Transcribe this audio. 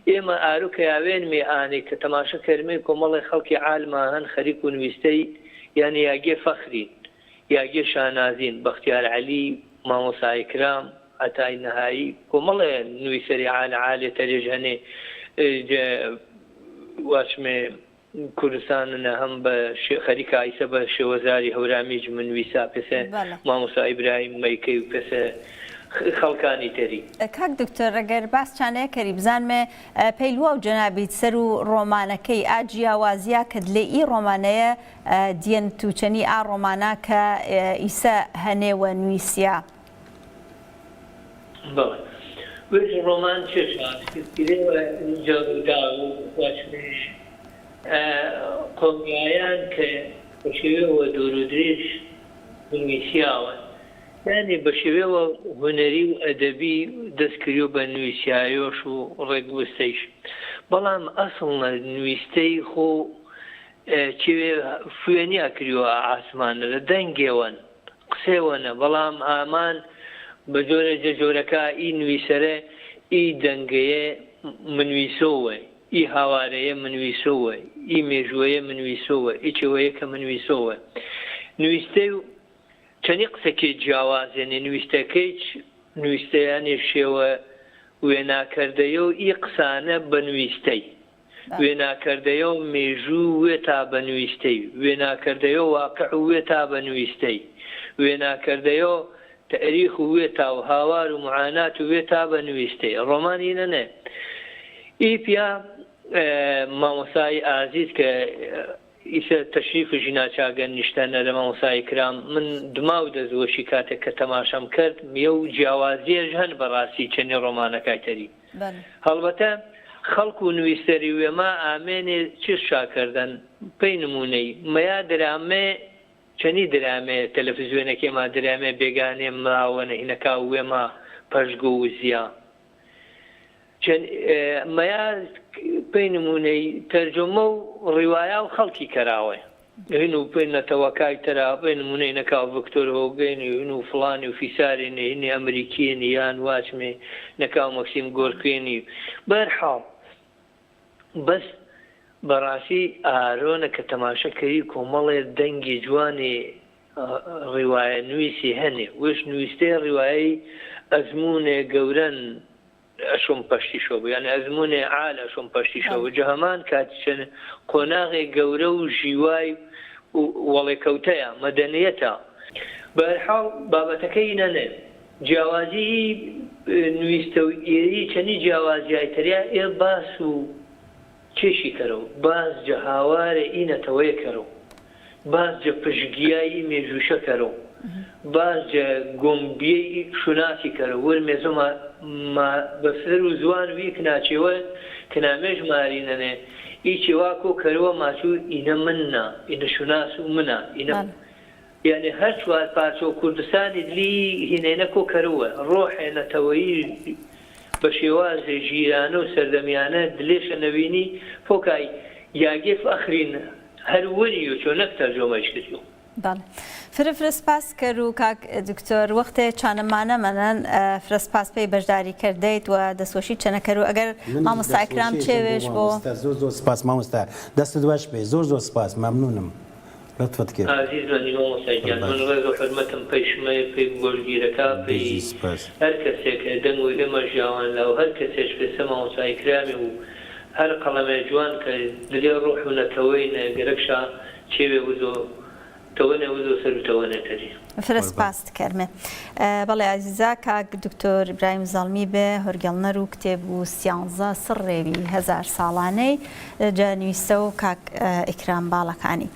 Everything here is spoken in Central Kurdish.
ئێمە ئاروکە یاوێن میئانی کە تەماشە کەرمەی کۆمەڵی خەڵکی عالمان هەن خەریک و نوویستەی یعنی یاگێ فەخرین یاگێ شانازین بەختیار عەلی مامۆسای کرام عەتای نەهایی کۆمەڵێ نوویسەری عالێ تەرێژ هەنێ واشمێ کوردستانە هەم بە خەریکە ئایسە بە شێوەزاری هەورامیج من نوویسا پێسە مامۆسا ئیبراهیم مەیکەی و پێسە خەڵکانی تەری. کاک دکتۆر ئەگەر باسچانەیە کەری بزانمێ پەیلووە و جەنابیت سەر و ڕۆمانەکەی ئاجیاوازیە کە لێ ئی ڕۆمانەیە دیێن تووچەنی ئا ڕۆمانە کە ئیسە هەنێوە نوویسیا. وێژ ڕۆمان چێشێوە جادا و واشمێش قۆمیایان کە بە شێوەوە دوور و درێژ نوویسیاوە یعنی بە شێوەوە هونەری و ئەدەبی دەستکردو بە نوویسیایۆش و ڕێگوستەیش بەڵام ئەسڵ نوویستەی خۆ فوێنیا کردووە ئاسمانە لە دەنگێوەن قسێوەنە بەڵام ئامان بە جۆرە جەجۆرەکە ئی نوویسەرە ئی دەنگەیە منویسۆوە ئی هاوارەیە منویسۆوە ئی مێژوەیە منویسۆوە ئیچەوەیە کە منویسۆوە نوویستەی و چەندی قسەکەی جیاوازێنێ نوویستەکەی نوویستەیانی شێوە وێناکردەیە و ئی قسانە بە نوویستەی وێناکردەیە و مێژوو وێ تا بە نوویستەی وێناکردەیە و واقع وێ تا بە نوویستەی وێناکردەیە و تاریخ وێ تا و هاوار و معانات وێ تا بە نوویستەی ڕۆمانی نەنێ ئیپیا مامۆسای ئازیز کە ئیسە تەشریفژی ناچاگەن نیشتەنە لە مامۆسای کرام من دما و دەزۆشی کاتێک کە تەماشەم کرد میە و جیاوازیەش هەن بەڕاستی چەندی ڕۆمانەکەی تەری هەڵبەتە خەڵک و نوویستەری وێما ئامێنێ چ شاکردن پێی نمونەی مەیا درامێ چەندی درامێ تەلەڤیزیۆنێکێما درامێ بێگانێ ماوەنە هینەکا وێما پەشگۆ و زییا مەیا پێی نمونەی تەرجەمە و ڕیوایا و خەڵکی کەراوە هین و پێی نەتەوەکای تەرا پێی نمونەی نەکاو ڤکتۆر هۆگەینی هین و فڵانی و فیسارێنی هینی ئەمریکیێنی یان واچمێ نەکاو مەکسیم گۆرکوێنی بەرحاڵ بەس بەڕاستی ئارۆنە کە تەماشەکەری کۆمەڵێ دەنگی جوانی ڕیوایە نوویسی هەنێ وش نوویستەی ڕیوایی ئەزمونێ گەورەن ئەشۆم پەشتی شۆ یعنی ئەزمونێ عال ئەشۆم پەشتی شۆ جەهەمان کاتیچەن قۆناغی گەورە و ژیوای وەڵێکەوتەیە مەدەنیەتە بەرحاڵ بابەتەکەی نەنێ جیاوازی نوویستە و ئێری چەندی جیاوازیایتەریا ئێ باس و چێشی کەرەوە باز جە هاوارە ئینەتەوەیە کەرەوە باز جە پشگیایی مێژوشە کەرەوە باز جە گۆمبیەی شوناسی کەرەوە وەرمێ زۆمە بەسەر و زوان ویک ناچێوە کە نامێژ مارینەنێ ئیچی وا کۆ کەرەوە ماچوو ئینە مننا ئینە شوناس و منە ئینە یعنی هەر چوار پارچە و کوردستانی دلی هینێنە کۆ کەرەوە ڕۆحێنەتەوەیی بە شێوازی ژیرانە و سەردەمیانە دلێشە نەبینی فۆکای یاگێ فەخرین هەر وەری و چۆنەک تەرجەمەش کردیوە فرسپاس کرد و کاک دکتۆر وەختێ چانەمانەمەنەن فرسپاس پێی بەشداری کردیت و دەستۆشی چەنەکەر و ئەگەر مامۆستا کرام چێوێش بۆ زۆر سپاس مامۆستا دەستت باش پێی زۆر سپاس مەمنونم لطفت کرد عزیزمانی مامۆستای گیان من ڕێز و حرمەتم پێشمەیە پێی گۆژگیرەکە پێی هەر کەسێک دەنگ و ئێمە ژیاوان لە و هەر کەسێش پێسە مامۆستای کرامی و هەر قەڵەمێ جوان کە دلێ ڕۆح و نەتەوەی گەرەکشا چێوێ وزۆ تەوەنێ وزۆ سەر و تەوەنێتەری فرسپاس دکەرمێ بەڵێ عزیزا کاک دکتۆر ئیبراهیم زەڵمی بێ هەرگەڵنەر و کتێب و سیانزە سڕێوی هەزار ساڵانەی جانویستە و کاک ئیکرام باڵەکانی